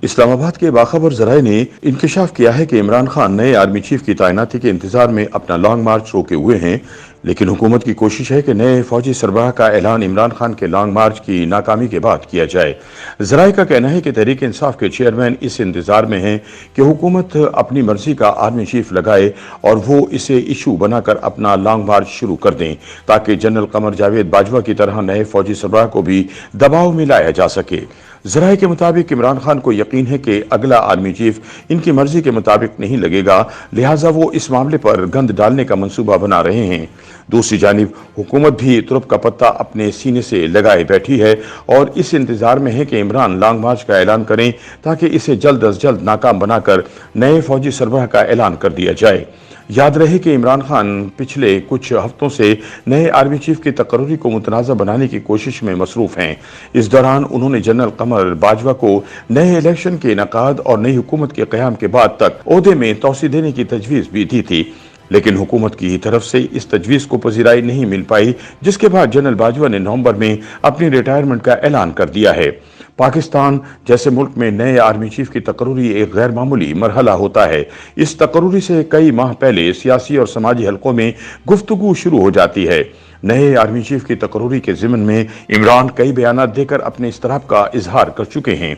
اسلام آباد کے باخبر ذرائع نے انکشاف کیا ہے کہ عمران خان نئے آرمی چیف کی تعیناتی کے انتظار میں اپنا لانگ مارچ روکے ہوئے ہیں، لیکن حکومت کی کوشش ہے کہ نئے فوجی سربراہ کا اعلان عمران خان کے لانگ مارچ کی ناکامی کے بعد کیا جائے۔ ذرائع کا کہنا ہے کہ تحریک انصاف کے چیئرمین اس انتظار میں ہیں کہ حکومت اپنی مرضی کا آرمی چیف لگائے اور وہ اسے ایشو بنا کر اپنا لانگ مارچ شروع کر دیں تاکہ جنرل قمر جاوید باجوہ کی طرح نئے فوجی سربراہ کو بھی دباؤ میں لایا جا سکے۔ ذرائع کے مطابق عمران خان کو یقین ہے کہ اگلا آرمی چیف ان کی مرضی کے مطابق نہیں لگے گا، لہٰذا وہ اس معاملے پر گند ڈالنے کا منصوبہ بنا رہے ہیں۔ دوسری جانب حکومت بھی ترپ کا پتہ اپنے سینے سے لگائے بیٹھی ہے اور اس انتظار میں ہے کہ عمران لانگ مارچ کا اعلان کریں تاکہ اسے جلد از جلد ناکام بنا کر نئے فوجی سربراہ کا اعلان کر دیا جائے۔ یاد رہے کہ عمران خان پچھلے کچھ ہفتوں سے نئے آرمی چیف کی تقرری کو متنازع بنانے کی کوشش میں مصروف ہیں۔ اس دوران انہوں نے جنرل قمر باجوہ کو نئے الیکشن کے انعقاد اور نئی حکومت کے قیام کے بعد تک عہدے میں توسیع دینے کی تجویز بھی دی تھی، لیکن حکومت کی طرف سے اس تجویز کو پذیرائی نہیں مل پائی، جس کے بعد جنرل باجوہ نے نومبر میں اپنی ریٹائرمنٹ کا اعلان کر دیا ہے۔ پاکستان جیسے ملک میں نئے آرمی چیف کی تقرری ایک غیر معمولی مرحلہ ہوتا ہے۔ اس تقرری سے کئی ماہ پہلے سیاسی اور سماجی حلقوں میں گفتگو شروع ہو جاتی ہے۔ نئے آرمی چیف کی تقرری کے ضمن میں عمران کئی بیانات دے کر اپنے اضطراب کا اظہار کر چکے ہیں۔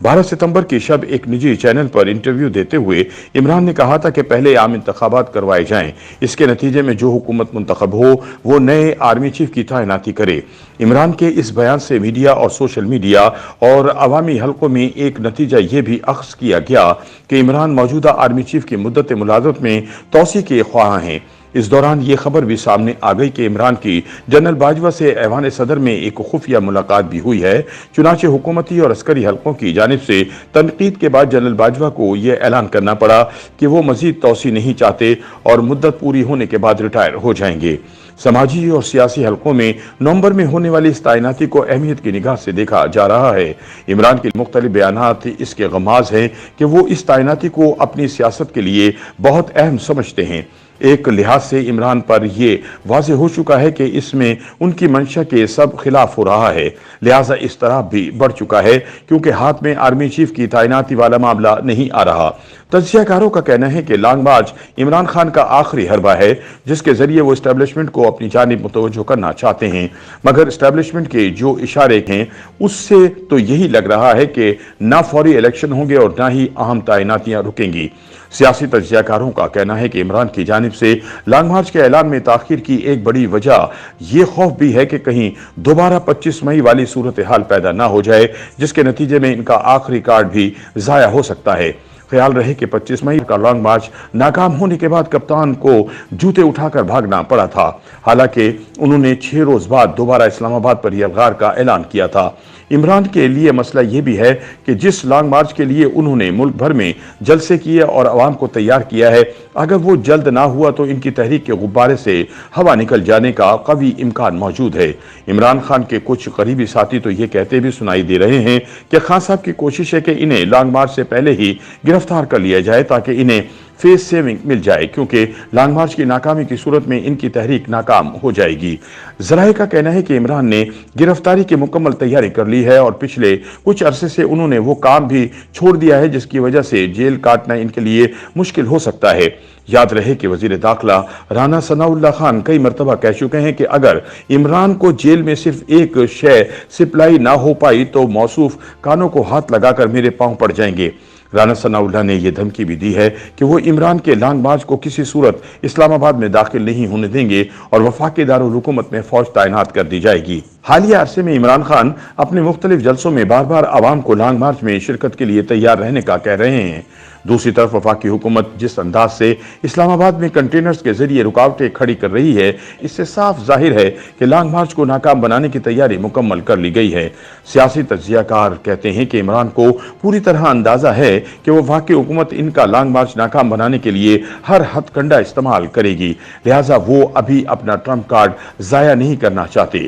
12 ستمبر کی شب ایک نجی چینل پر انٹرویو دیتے ہوئے عمران نے کہا تھا کہ پہلے عام انتخابات کروائے جائیں، اس کے نتیجے میں جو حکومت منتخب ہو وہ نئے آرمی چیف کی تعیناتی کرے۔ عمران کے اس بیان سے میڈیا اور سوشل میڈیا اور عوامی حلقوں میں ایک نتیجہ یہ بھی اخذ کیا گیا کہ عمران موجودہ آرمی چیف کی مدت ملازمت میں توسیع کے خواہاں ہیں۔ اس دوران یہ خبر بھی سامنے آ گئی کہ عمران کی جنرل باجوہ سے ایوان صدر میں ایک خفیہ ملاقات بھی ہوئی ہے۔ چنانچہ حکومتی اور عسکری حلقوں کی جانب سے تنقید کے بعد جنرل باجوہ کو یہ اعلان کرنا پڑا کہ وہ مزید توسیع نہیں چاہتے اور مدت پوری ہونے کے بعد ریٹائر ہو جائیں گے۔ سماجی اور سیاسی حلقوں میں نومبر میں ہونے والی اس تعیناتی کو اہمیت کی نگاہ سے دیکھا جا رہا ہے۔ عمران کے مختلف بیانات اس کے غماز ہیں کہ وہ اس تعیناتی کو اپنی سیاست کے لیے بہت اہم سمجھتے ہیں۔ ایک لحاظ سے عمران پر یہ واضح ہو چکا ہے کہ اس میں ان کی منشا کے سب خلاف ہو رہا ہے، لہٰذا اضطراب بھی بڑھ چکا ہے کیونکہ ہاتھ میں آرمی چیف کی تعیناتی والا معاملہ نہیں آ رہا۔ تجزیہ کاروں کا کہنا ہے کہ لانگ مارچ عمران خان کا آخری حربہ ہے جس کے ذریعے وہ اسٹیبلشمنٹ کو اپنی جانب متوجہ کرنا چاہتے ہیں، مگر اسٹیبلشمنٹ کے جو اشارے ہیں اس سے تو یہی لگ رہا ہے کہ نہ فوری الیکشن ہوں گے اور نہ ہی اہم تعیناتیاں رکیں گی۔ سیاسی تجزیہ کاروں کا کہنا ہے کہ عمران کی جانب سے لانگ مارچ کے اعلان میں تاخیر کی ایک بڑی وجہ یہ خوف بھی ہے کہ کہیں دوبارہ 25 مئی والی صورتحال پیدا نہ ہو جائے جس کے نتیجے میں ان کا آخری کارڈ بھی ضائع ہو سکتا ہے۔ خیال رہے کہ 25 مئی کا لانگ مارچ ناکام ہونے کے بعد کپتان کو جوتے اٹھا کر بھاگنا پڑا تھا، حالانکہ انہوں نے 6 روز بعد دوبارہ اسلام آباد پر یلغار کا اعلان کیا تھا۔ عمران کے لیے مسئلہ یہ بھی ہے کہ جس لانگ مارچ کے لیے انہوں نے ملک بھر میں جلسے کیے اور عوام کو تیار کیا ہے، اگر وہ جلد نہ ہوا تو ان کی تحریک کے غبارے سے ہوا نکل جانے کا قوی امکان موجود ہے۔ عمران خان کے کچھ قریبی ساتھی تو یہ کہتے بھی سنائی دے رہے ہیں کہ خان صاحب کی کوشش ہے کہ انہیں لانگ مارچ سے پہلے ہی گرفتار کر لیا جائے تاکہ انہیں فیس سیونگ مل جائے، کیونکہ لانگ مارچ کی ناکامی کی صورت میں ان کی تحریک ناکام ہو جائے گی۔ ذرائع کا کہنا ہے کہ عمران نے گرفتاری کی مکمل تیاری کر لی ہے اور پچھلے کچھ عرصے سے انہوں نے وہ کام بھی چھوڑ دیا ہے جس کی وجہ سے جیل کاٹنا ان کے لیے مشکل ہو سکتا ہے۔ یاد رہے کہ وزیر داخلہ رانا ثناء اللہ خان کئی مرتبہ کہہ چکے ہیں کہ اگر عمران کو جیل میں صرف ایک شے سپلائی نہ ہو پائی تو موصوف کانوں کو ہاتھ لگا کر میرے پاؤں پڑ جائیں گے۔ رانا ثناء اللہ نے یہ دھمکی بھی دی ہے کہ وہ عمران کے لانگ مارچ کو کسی صورت اسلام آباد میں داخل نہیں ہونے دیں گے اور وفاقی دارالحکومت میں فوج تعینات کر دی جائے گی۔ حالیہ عرصے میں عمران خان اپنے مختلف جلسوں میں بار بار عوام کو لانگ مارچ میں شرکت کے لیے تیار رہنے کا کہہ رہے ہیں۔ دوسری طرف وفاقی حکومت جس انداز سے اسلام آباد میں کنٹینرز کے ذریعے رکاوٹیں کھڑی کر رہی ہے، اس سے صاف ظاہر ہے کہ لانگ مارچ کو ناکام بنانے کی تیاری مکمل کر لی گئی ہے۔ سیاسی تجزیہ کار کہتے ہیں کہ عمران کو پوری طرح اندازہ ہے کہ وفاقی حکومت ان کا لانگ مارچ ناکام بنانے کے لیے ہر ہتھ کنڈا استعمال کرے گی، لہٰذا وہ ابھی اپنا ٹرمپ کارڈ ضائع نہیں کرنا چاہتے۔